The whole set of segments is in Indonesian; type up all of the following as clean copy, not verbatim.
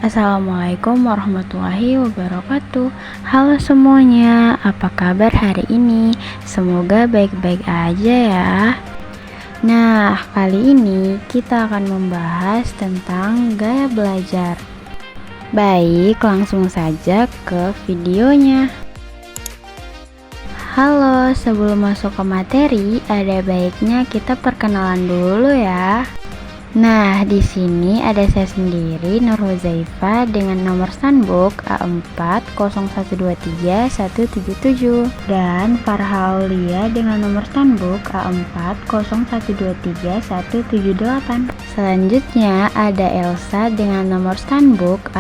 Assalamualaikum warahmatullahi wabarakatuh. Halo semuanya, apa kabar hari ini? Semoga baik-baik aja ya. Nah, kali ini kita akan membahas tentang gaya belajar. Baik, langsung saja ke videonya. Halo, sebelum masuk ke materi, ada baiknya kita perkenalan dulu ya. Nah, di sini ada saya sendiri, Nur Huzaifah, dengan nomor Stunbook A40123-177 dan Farha Aulia dengan nomor Stunbook A40123-178. Selanjutnya ada Elsa dengan nomor Stunbook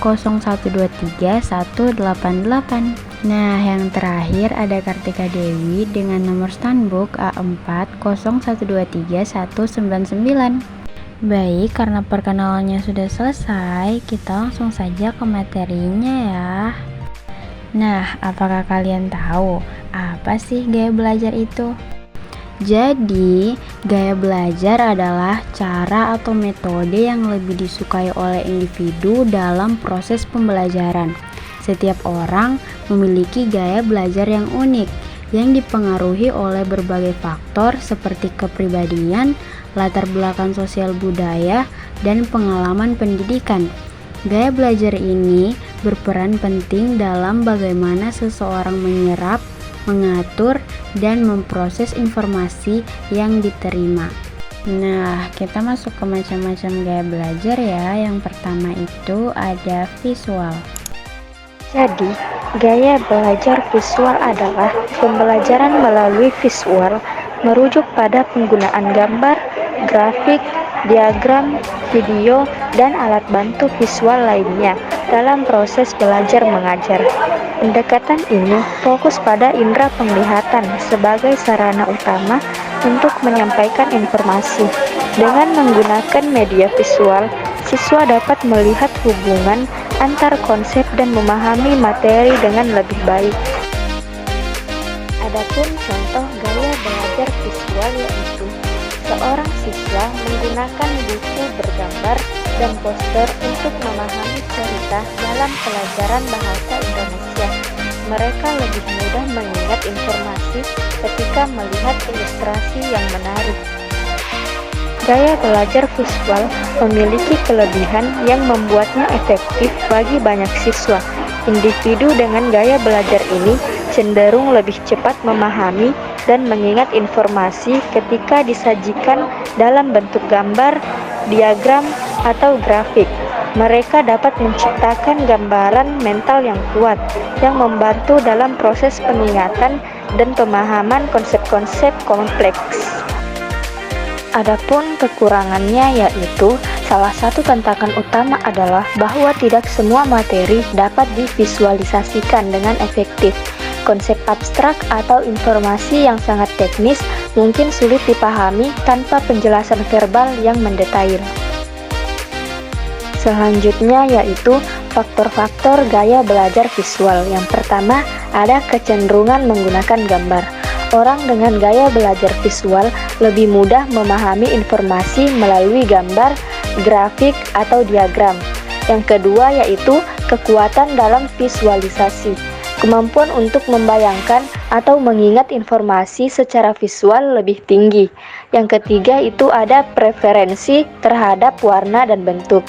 A40123-188. Nah, yang terakhir ada Kartika Dewi dengan nomor Stunbook A40123-199. Baik, karena perkenalannya sudah selesai, kita langsung saja ke materinya ya. Nah, apakah kalian tahu apa sih gaya belajar itu? Jadi, gaya belajar adalah cara atau metode yang lebih disukai oleh individu dalam proses pembelajaran. Setiap orang memiliki gaya belajar yang unik, yang dipengaruhi oleh berbagai faktor seperti kepribadian, latar belakang sosial budaya, dan pengalaman pendidikan. Gaya belajar ini berperan penting dalam bagaimana seseorang menyerap, mengatur, dan memproses informasi yang diterima. Nah, kita masuk ke macam-macam gaya belajar ya. Yang pertama itu ada visual. Jadi, gaya belajar visual adalah pembelajaran melalui visual, merujuk pada penggunaan gambar, grafik, diagram, video, dan alat bantu visual lainnya dalam proses belajar mengajar. Pendekatan ini fokus pada indera penglihatan sebagai sarana utama untuk menyampaikan informasi. Dengan menggunakan media visual, siswa dapat melihat hubungan antar konsep dan memahami materi dengan lebih baik. Adapun contoh gaya belajar visual yaitu seorang siswa menggunakan buku bergambar dan poster untuk memahami cerita dalam pelajaran bahasa Indonesia. Mereka lebih mudah mengingat informasi ketika melihat ilustrasi yang menarik. Gaya belajar visual memiliki kelebihan yang membuatnya efektif bagi banyak siswa. Individu dengan gaya belajar ini cenderung lebih cepat memahami dan mengingat informasi ketika disajikan dalam bentuk gambar, diagram, atau grafik. Mereka dapat menciptakan gambaran mental yang kuat yang membantu dalam proses pengingatan dan pemahaman konsep-konsep kompleks. Adapun kekurangannya yaitu salah satu tantangan utama adalah bahwa tidak semua materi dapat divisualisasikan dengan efektif. Konsep abstrak atau informasi yang sangat teknis mungkin sulit dipahami tanpa penjelasan verbal yang mendetail. Selanjutnya yaitu faktor-faktor gaya belajar visual. Yang pertama, ada kecenderungan menggunakan gambar. Orang dengan gaya belajar visual lebih mudah memahami informasi melalui gambar, grafik, atau diagram. Yang kedua yaitu kekuatan dalam visualisasi. Kemampuan untuk membayangkan atau mengingat informasi secara visual lebih tinggi. Yang ketiga itu ada preferensi terhadap warna dan bentuk.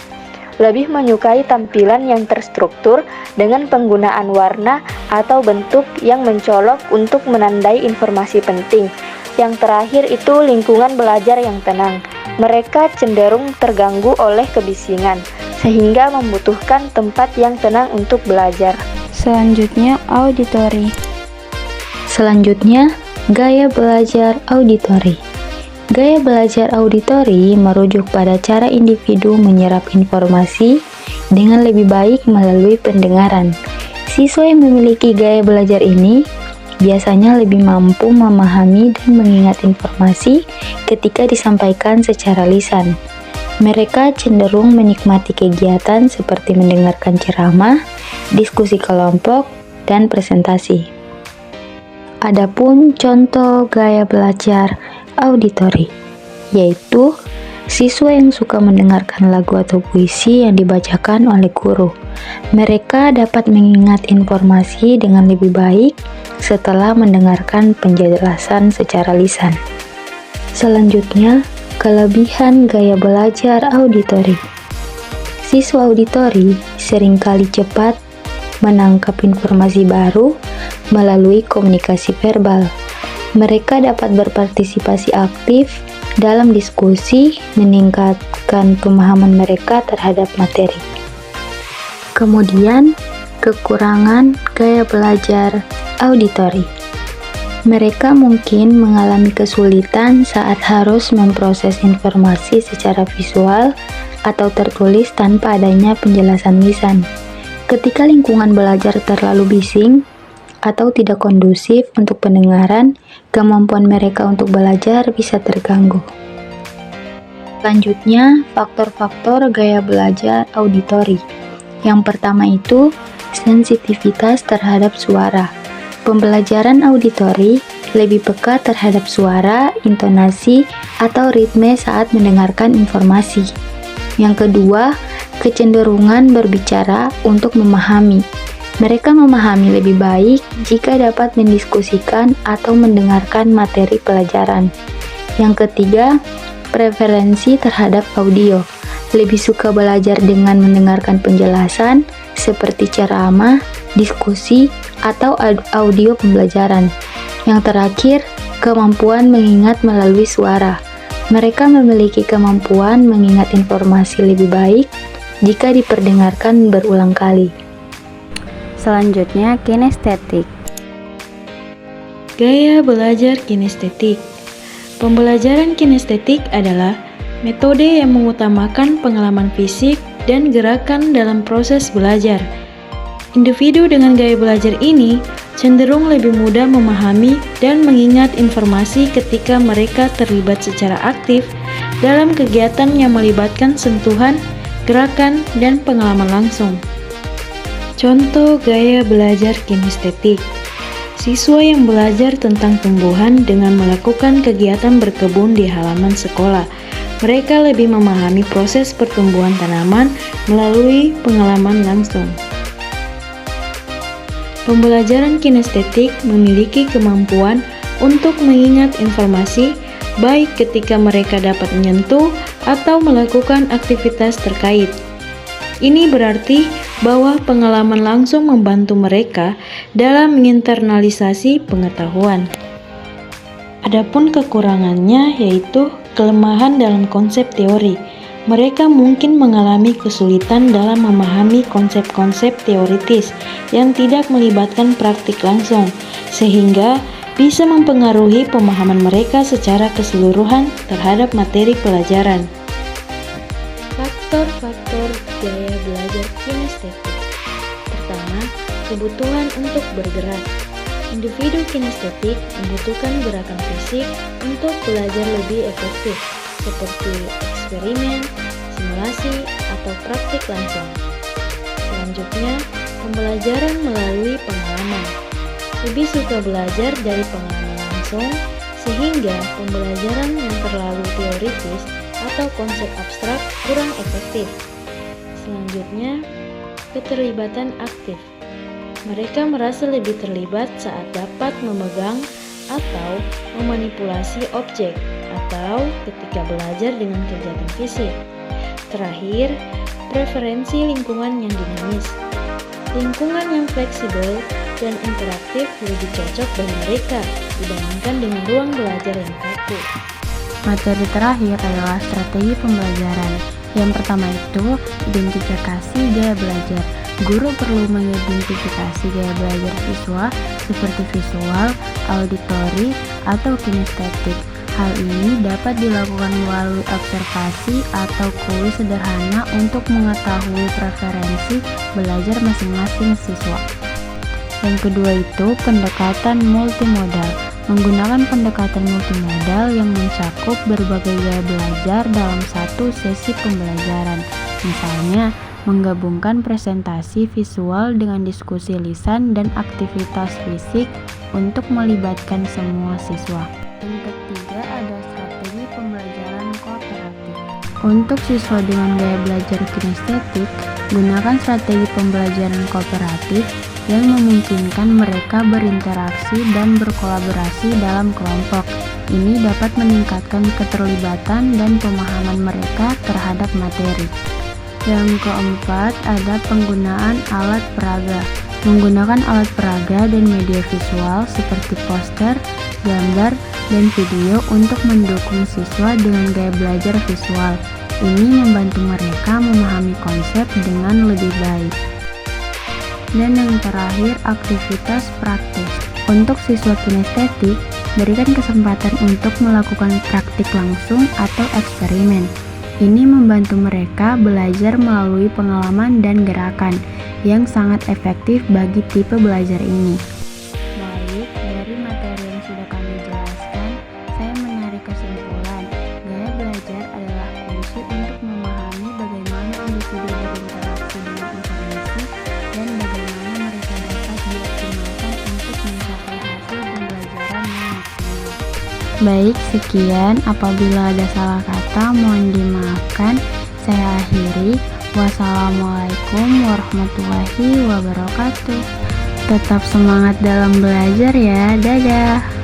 Lebih menyukai tampilan yang terstruktur dengan penggunaan warna atau bentuk yang mencolok untuk menandai informasi penting. Yang terakhir itu lingkungan belajar yang tenang. Mereka cenderung terganggu oleh kebisingan, sehingga membutuhkan tempat yang tenang untuk belajar. Selanjutnya, auditori. Selanjutnya, gaya belajar auditori. Gaya belajar auditori merujuk pada cara individu menyerap informasi dengan lebih baik melalui pendengaran. Siswa yang memiliki gaya belajar ini biasanya lebih mampu memahami dan mengingat informasi ketika disampaikan secara lisan. Mereka cenderung menikmati kegiatan seperti mendengarkan ceramah, diskusi kelompok, dan presentasi. Adapun contoh gaya belajar auditori, yaitu siswa yang suka mendengarkan lagu atau puisi yang dibacakan oleh guru. Mereka dapat mengingat informasi dengan lebih baik setelah mendengarkan penjelasan secara lisan. Selanjutnya, kelebihan gaya belajar auditori. Siswa auditori seringkali cepat menangkap informasi baru melalui komunikasi verbal. Mereka dapat berpartisipasi aktif dalam diskusi, meningkatkan pemahaman mereka terhadap materi. Kemudian, kekurangan gaya belajar auditori. Mereka mungkin mengalami kesulitan saat harus memproses informasi secara visual atau tertulis tanpa adanya penjelasan lisan. Ketika lingkungan belajar terlalu bising atau tidak kondusif untuk pendengaran, kemampuan mereka untuk belajar bisa terganggu. Selanjutnya, faktor-faktor gaya belajar auditori. Yang pertama itu, sensitivitas terhadap suara. Pembelajaran auditori lebih peka terhadap suara, intonasi, atau ritme saat mendengarkan informasi. Yang kedua, kecenderungan berbicara untuk memahami. Mereka memahami lebih baik jika dapat mendiskusikan atau mendengarkan materi pelajaran. Yang ketiga, preferensi terhadap audio. Lebih suka belajar dengan mendengarkan penjelasan seperti ceramah, diskusi, atau audio pembelajaran. Yang terakhir, kemampuan mengingat melalui suara. Mereka memiliki kemampuan mengingat informasi lebih baik jika diperdengarkan berulang kali. Selanjutnya, kinestetik. Gaya belajar kinestetik. Pembelajaran kinestetik adalah metode yang mengutamakan pengalaman fisik dan gerakan dalam proses belajar. Individu dengan gaya belajar ini cenderung lebih mudah memahami dan mengingat informasi ketika mereka terlibat secara aktif dalam kegiatan yang melibatkan sentuhan, gerakan, dan pengalaman langsung. Contoh gaya belajar kinestetik. Siswa yang belajar tentang tumbuhan dengan melakukan kegiatan berkebun di halaman sekolah. Mereka lebih memahami proses pertumbuhan tanaman melalui pengalaman langsung. Pembelajaran kinestetik memiliki kemampuan untuk mengingat informasi baik ketika mereka dapat menyentuh atau melakukan aktivitas terkait. Ini berarti bahwa pengalaman langsung membantu mereka dalam menginternalisasi pengetahuan. Adapun kekurangannya yaitu kelemahan dalam konsep teori. Mereka mungkin mengalami kesulitan dalam memahami konsep-konsep teoritis yang tidak melibatkan praktik langsung, sehingga bisa mempengaruhi pemahaman mereka secara keseluruhan terhadap materi pelajaran. Faktor-faktor gaya belajar kinestetik. Pertama, kebutuhan untuk bergerak. Individu kinestetik membutuhkan gerakan fisik untuk belajar lebih efektif, seperti eksperimen, simulasi, atau praktik langsung. Selanjutnya, pembelajaran melalui pengalaman. Lebih suka belajar dari pengalaman langsung, sehingga pembelajaran yang terlalu teoritis atau konsep abstrak kurang efektif. Selanjutnya, keterlibatan aktif. Mereka merasa lebih terlibat saat dapat memegang atau memanipulasi objek atau ketika belajar dengan kegiatan fisik. Terakhir, preferensi lingkungan yang dinamis. Lingkungan yang fleksibel dan interaktif lebih cocok bagi mereka dibandingkan dengan ruang belajar yang kaku. Materi terakhir adalah strategi pembelajaran. Yang pertama itu, identifikasi gaya belajar. Guru perlu mengidentifikasi gaya belajar siswa seperti visual, auditori, atau kinestetik. Hal ini dapat dilakukan melalui observasi atau kuis sederhana untuk mengetahui preferensi belajar masing-masing siswa. Yang kedua itu, pendekatan multimodal. Menggunakan pendekatan multimodal yang mencakup berbagai gaya belajar dalam satu sesi pembelajaran. Misalnya, menggabungkan presentasi visual dengan diskusi lisan dan aktivitas fisik untuk melibatkan semua siswa. Yang ketiga ada strategi pembelajaran kooperatif. Untuk siswa dengan gaya belajar kinestetik, gunakan strategi pembelajaran kooperatif yang memungkinkan mereka berinteraksi dan berkolaborasi dalam kelompok. Ini dapat meningkatkan keterlibatan dan pemahaman mereka terhadap materi. Yang keempat, ada penggunaan alat peraga. Menggunakan alat peraga dan media visual seperti poster, gambar, dan video untuk mendukung siswa dengan gaya belajar visual. Ini membantu mereka memahami konsep dengan lebih baik. Dan yang terakhir, aktivitas praktis. Untuk siswa kinestetik, berikan kesempatan untuk melakukan praktik langsung atau eksperimen. Ini membantu mereka belajar melalui pengalaman dan gerakan yang sangat efektif bagi tipe belajar ini. Baik, dari materi yang sudah kami jelaskan, saya menarik kesimpulan, gaya belajar adalah kunci untuk memahami bagaimana individu berinteraksi dengan informasi dan bagaimana mereka dapat dioptimalkan untuk mencapai hasil pembelajaran yang maksimal. Baik, sekian. Apabila ada salah kata, mohon dimaafkan. Saya akhiri. Wassalamualaikum warahmatullahi wabarakatuh. Tetap semangat dalam belajar ya. Dadah.